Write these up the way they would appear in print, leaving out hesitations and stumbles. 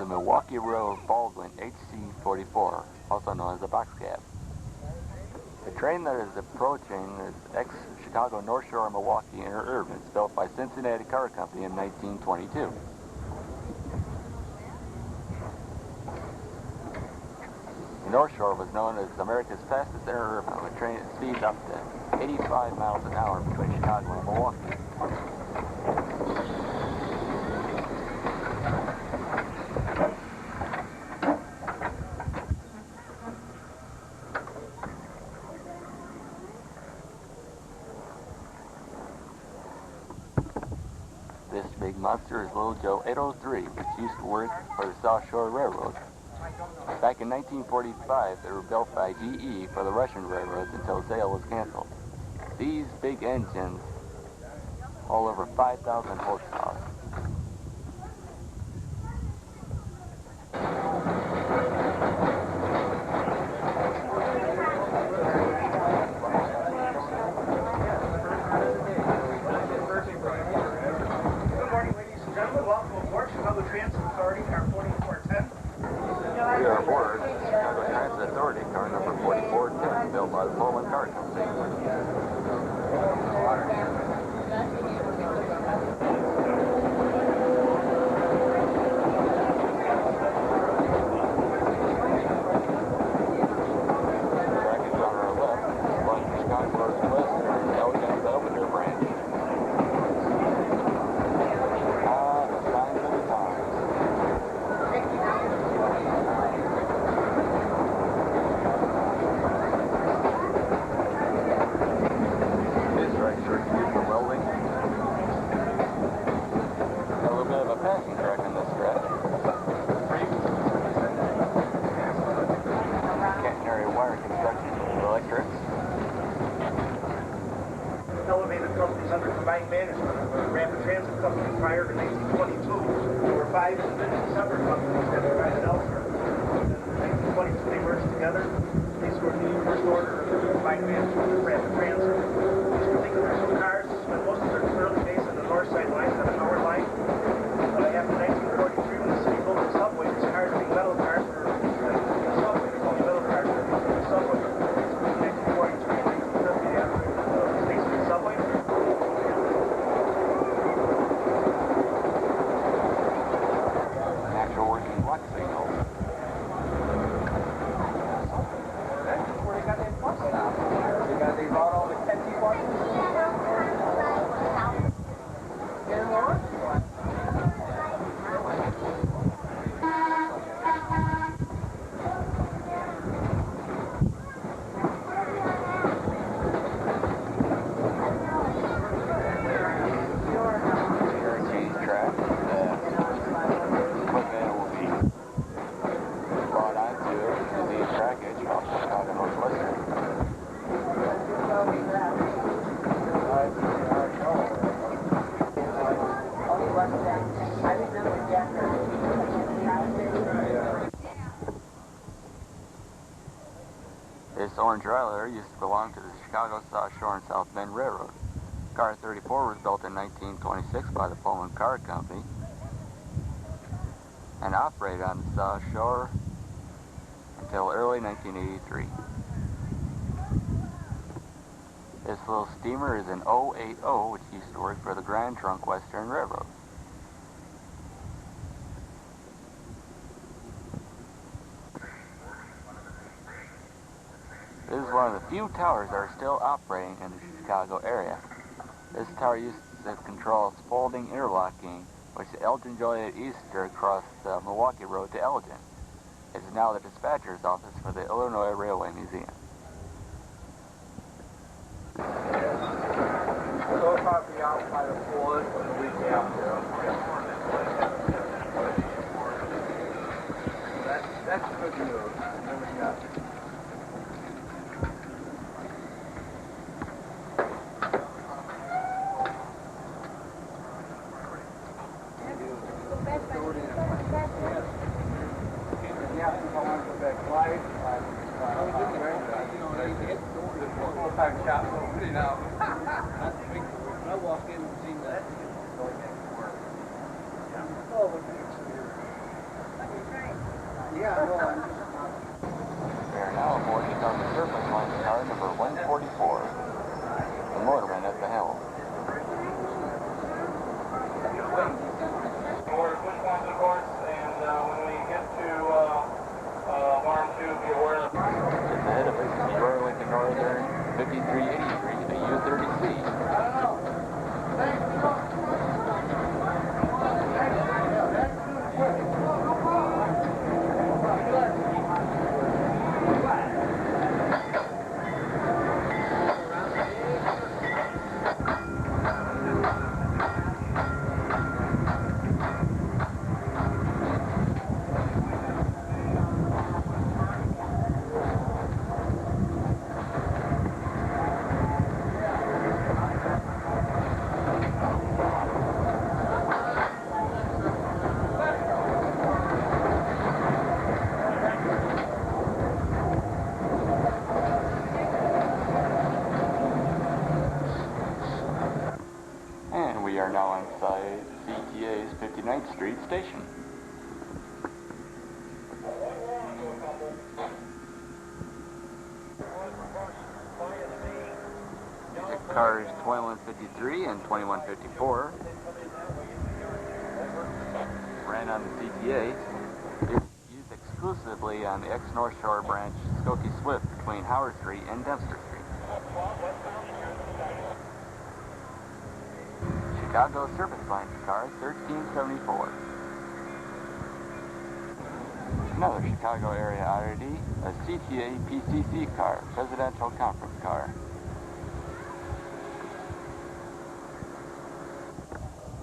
Milwaukee Road Baldwin HC-44, also known as the box cab. The train that is approaching is ex-Chicago Northshore Milwaukee Interurban, built by Cincinnati Car Company in 1922. The Northshore was known as America's fastest interurban, with train speeds up to 85 miles an hour between Chicago and Milwaukee. This big monster is Little Joe 803, which used to work for the South Shore Railroad. Back in 1945, they were built by GE for the Russian railroads until sale was canceled. These big engines haul over 5,000 horsepower. Good morning, ladies and gentlemen. Welcome aboard Chicago Transit Authority, car 4410. We are aboard Chicago Transit Authority, car number 4410, built by the Pullman Car Company. Brackets on our left, going to Chicago's Western Elgin Belvedere branch. The signs of the times. This right sure used for welding. Got a little bit of a passing track on this stretch. Catenary wire construction, electrics. Elevated companies under combined management of the Rapid Transit Company prior to 1922. There were 5 individual separate companies that provided elsewhere. In 1922 they merged together. These were the first order of combined management of Rapid Transit. These particular 2 cars spent most of their early days on the Northside Line, on the Howard Line. After 1943, when the city built the subway, these cars being metal cars were the subway. They're called metal cars. They're the subway. In 1943, 1950, after the space of the subway. Actual working watch signals. That's where they got that bus stop. They brought all the catchy buses. Interchange track. Equipment will be brought onto the trackage off Chicago Northwestern. This orange trailer used to belong to the Chicago South Shore and South Bend Railroad. Car 34 was built in 1926 by the Pullman Car Company and operated on the South Shore until early 1983. This little steamer is an 080, which used to work for the Grand Trunk Western Railroad. This is one of the few towers that are still operating in the Chicago area. This tower used to control folding interlocking, which Elgin Joliet Easter across the Milwaukee Road to Elgin. It is now the dispatcher's office for the Illinois Railway Museum. They'll probably out by the flood the week after. That's good news. I walked in and seen that. We are now aboard Chicago Surface Line car number 144. The motorman at the helm. We're push one to the course, and when we get to Farm 2, be aware of... Just ahead of us is Royal Lincoln Northern 5383, the U-30C. We are now inside CTA's 59th Street station. The cars 2153 and 2154 ran on the CTA. They were used exclusively on the ex-Northshore branch Skokie Swift between Howard Street and Dempster Street. Chicago Surface Line car 1374. Another Chicago area oddity, a CTA PCC car, Presidential Conference car.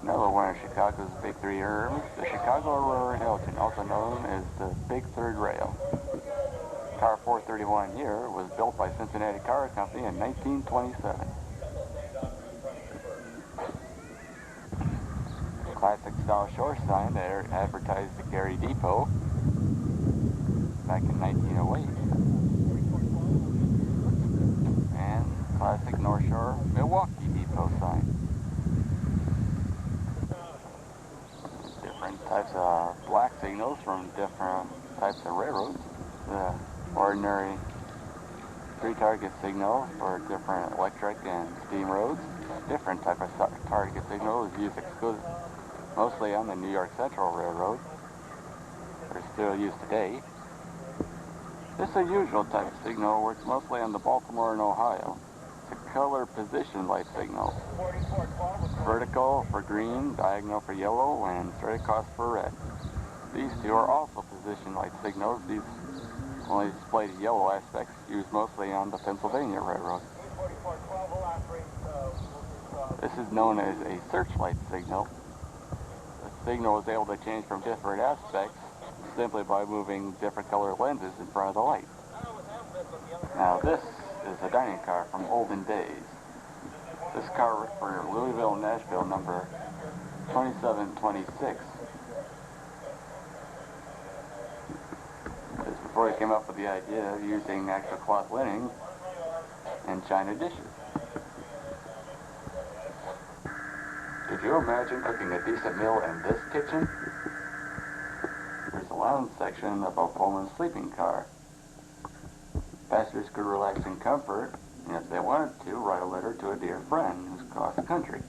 Another one of Chicago's big three herbs, the Chicago Aurora Hilton, also known as the Big Third Rail. Car 431 here was built by Cincinnati Car Company in 1927. Classic style shore sign that advertised the Gary Depot back in 1908. And classic North Shore Milwaukee Depot sign. Different types of black signals from different types of railroads. The ordinary three-target signal for different electric and steam roads. Different type of target signal is used exclusively mostly on the New York Central Railroad. They're still used today. This unusual type of signal works mostly on the Baltimore and Ohio. It's a color position light signal. Vertical for green, diagonal for yellow, and straight across for red. These two are also position light signals. These only display the yellow aspects used mostly on the Pennsylvania Railroad. This is known as a searchlight signal. The signal is able to change from different aspects simply by moving different color lenses in front of the light. Now this is a dining car from olden days. This car worked for Louisville, Nashville, number 2726. This is before they came up with the idea of using actual cloth linens and china dishes. Could you imagine cooking a decent meal in this kitchen? There's a lounge section of a Pullman sleeping car. Passengers could relax in comfort, and if they wanted to, write a letter to a dear friend who's across the country.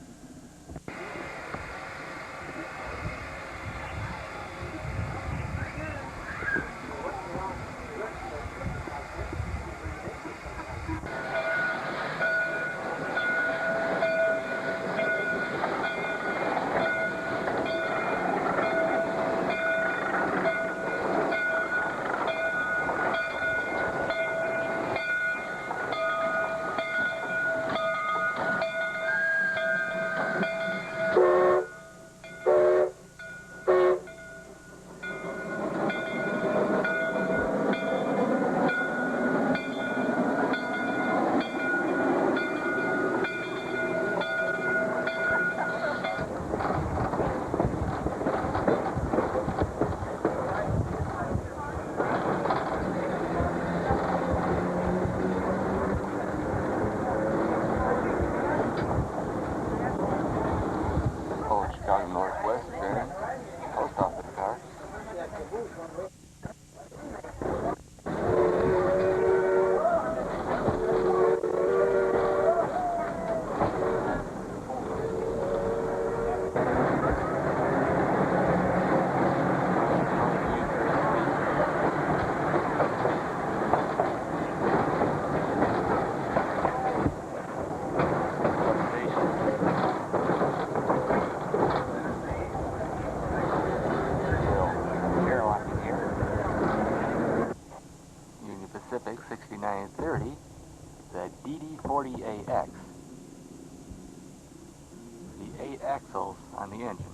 on the engine.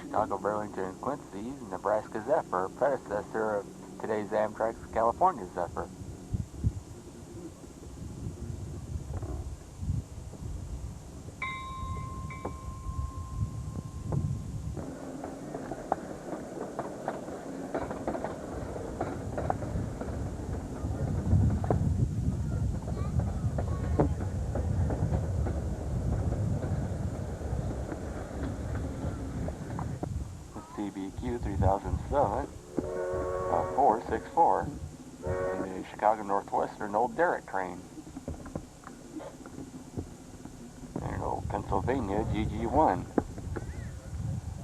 Chicago, Burlington, and Quincy's Nebraska Zephyr, predecessor of today's Amtrak's California Zephyr. CBQ 3007, 464, and the Chicago Northwestern Old Derrick train. And an old Pennsylvania GG1.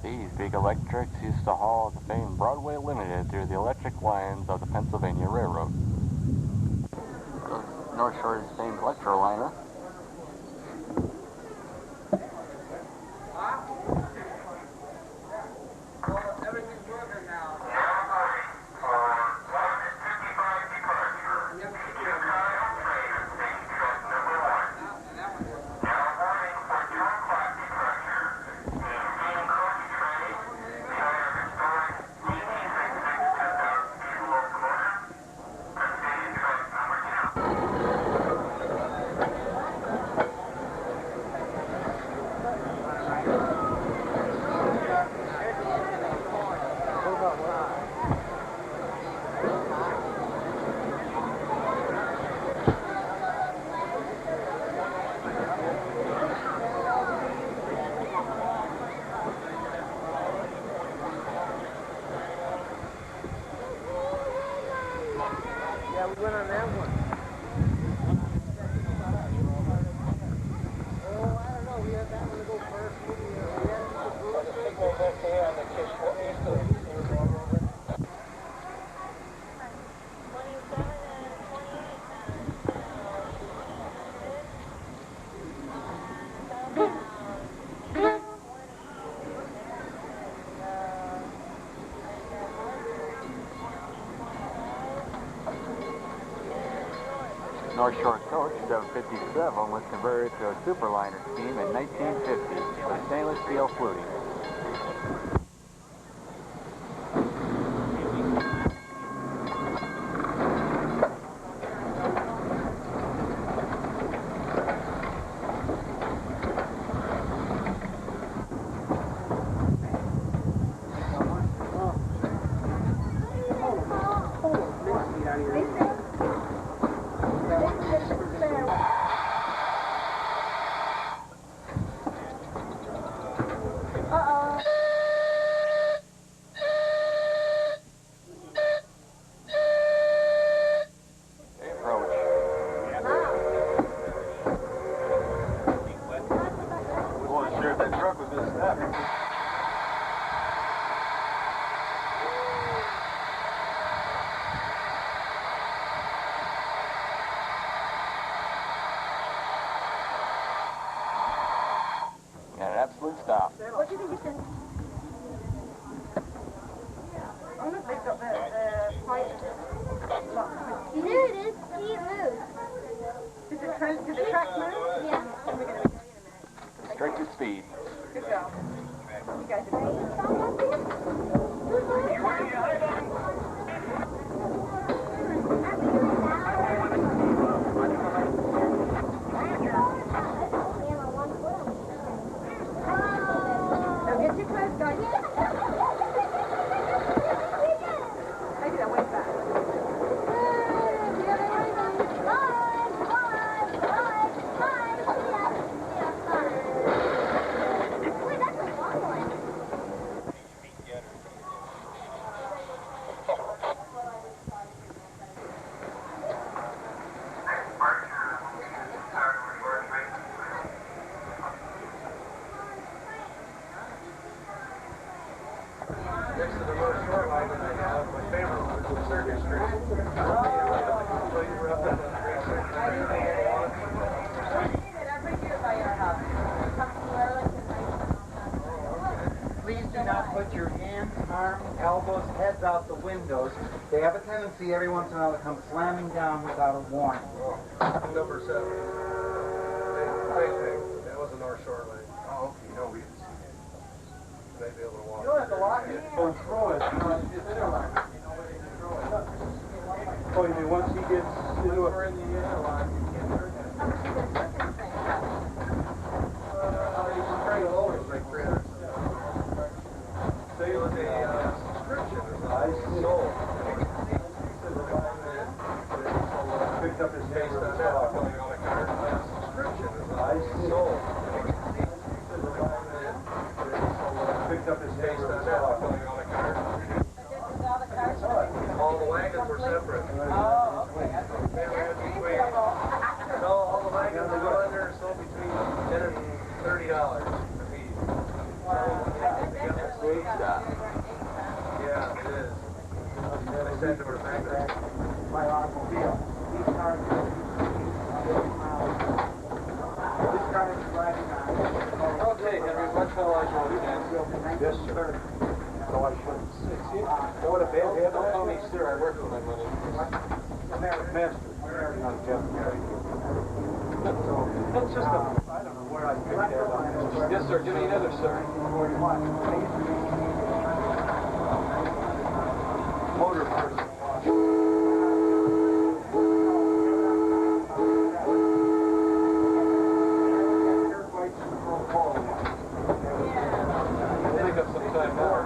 These big electrics used to haul the famed Broadway Limited through the electric lines of the Pennsylvania Railroad. North Shore's famed Northshore Liner. Everything's working now. Yeah, we went on that one. Oh, I don't know. We had that one to go first. We had North Shore Coach 757 was converted to a superliner scheme in 1950 with stainless steel fluting. Got an absolute stop. What do you think you can... I'm going to pick up the pipe. There it is. See it move. Did the track move? Yeah. We're going to be in a minute. Restricted speed. Good job. You guys are ready? Now get your clothes on. I did that way back. Wait, that's a long one. Next to the Northshore Line, and I have my favorite one, which is Circuit Street. So you were up at the Please do not put your hands, arms, elbows, heads out the windows. They have a tendency every once in a while to come slamming down without a warning. Number 7. That was a Northshore Line. Oh, okay. You don't have to lock it. Or throw it. Oh, you mean once he gets into it? in the interlock, you can't turn it. So it was a subscription. Sold. Picked up his Based on that, filling on a card. Subscription. Sold. picked up his Based on that, filling on a card. All the wagons were separate. They ran between, no, all the wagons that go in there are sold between $10 and $30 a piece. Big stuff. Yeah, it is. They said they were back there. My automobile. These cars are 50 miles. This car is driving on. Okay, Henry, what shall I go again? Yes, sir. So I should. What a bad habit. Don't call me sir, I work for my money. Master. Not Jeff. That's just a, I don't know where I picked that up. Yes, sir, give me another, sir. Motor person. We'll make up some time now.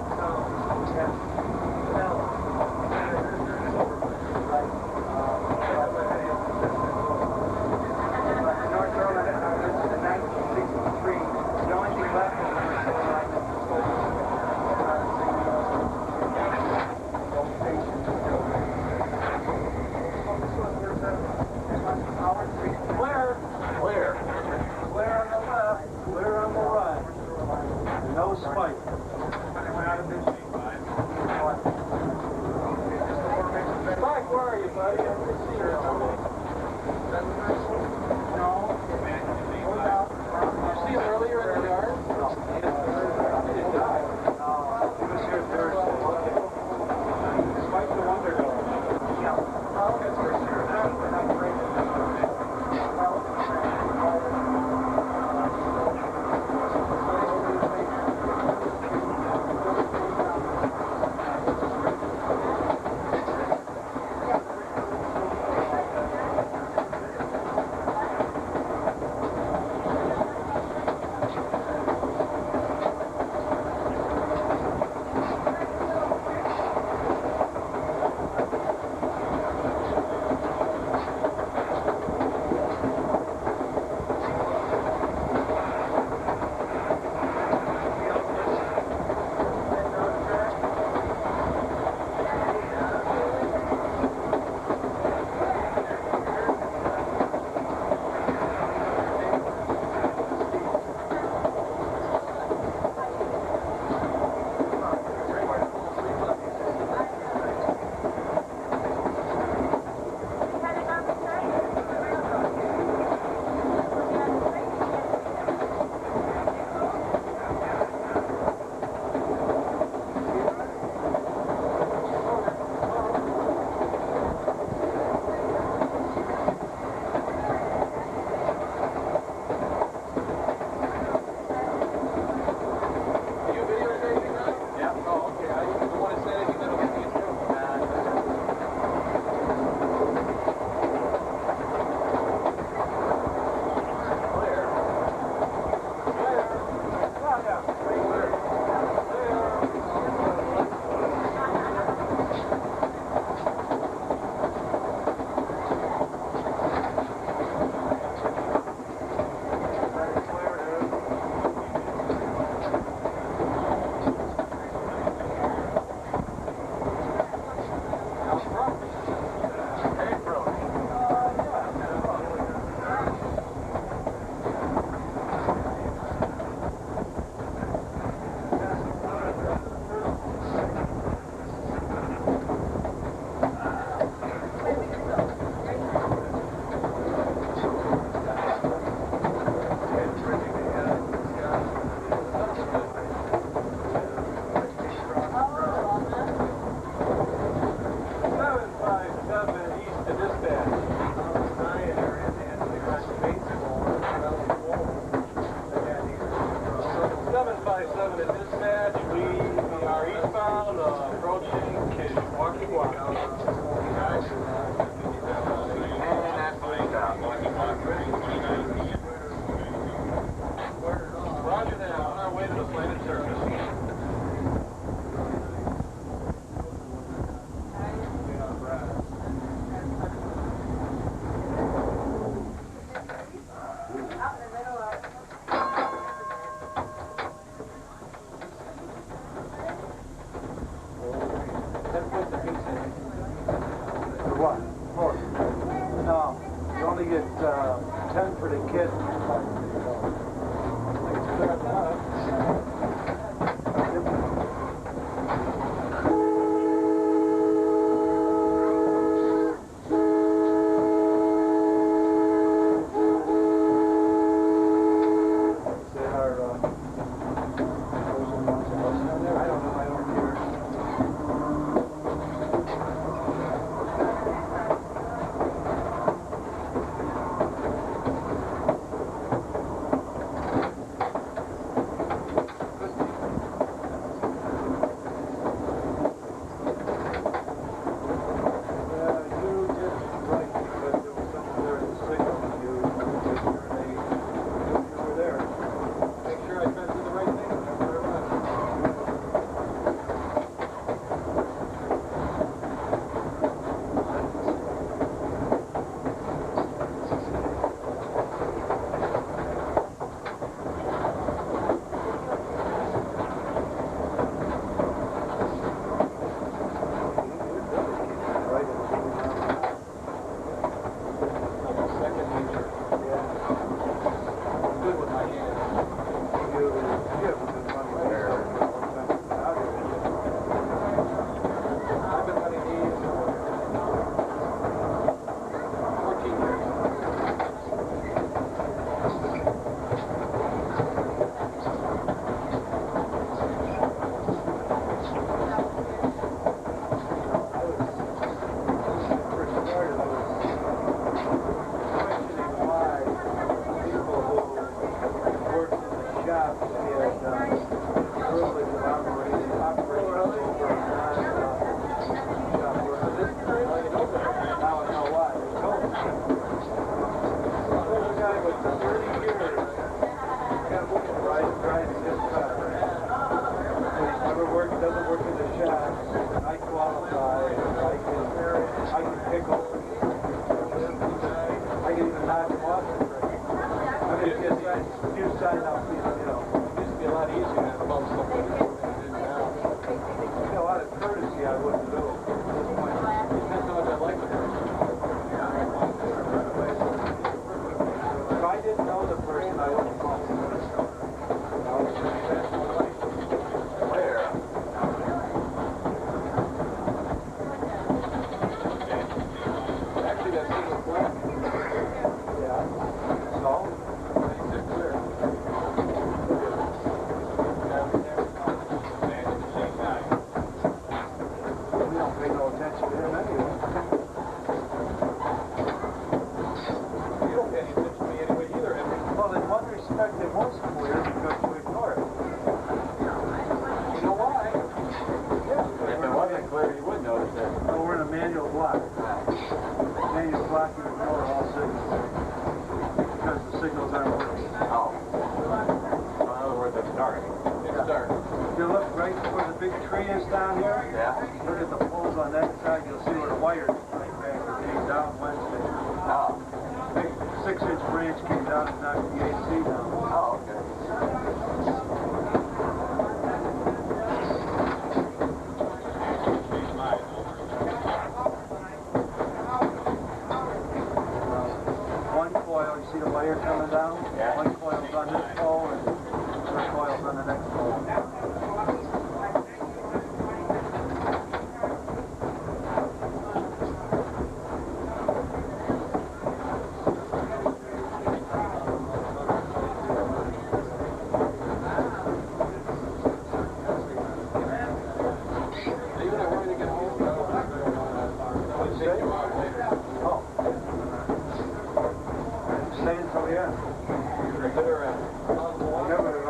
5-7 at dispatch. We are eastbound, approaching Walkie Walk. And that's the stop. Roger that. On our way to the slated surface. For what? Horse. No, you only get 10 for the kid.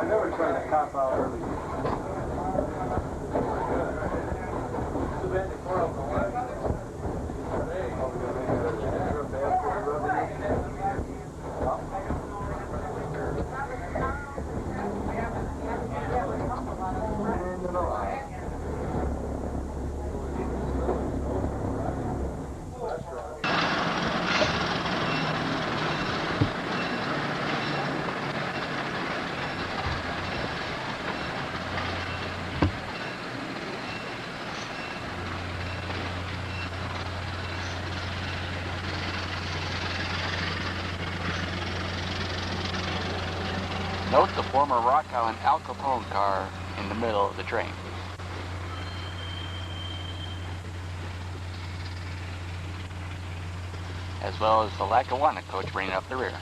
I never tried to cop out early. Too bad they tore up the line. You're a bad boy, Note the former Rock Island Al Capone car in the middle of the train. As well as the Lackawanna coach bringing up the rear.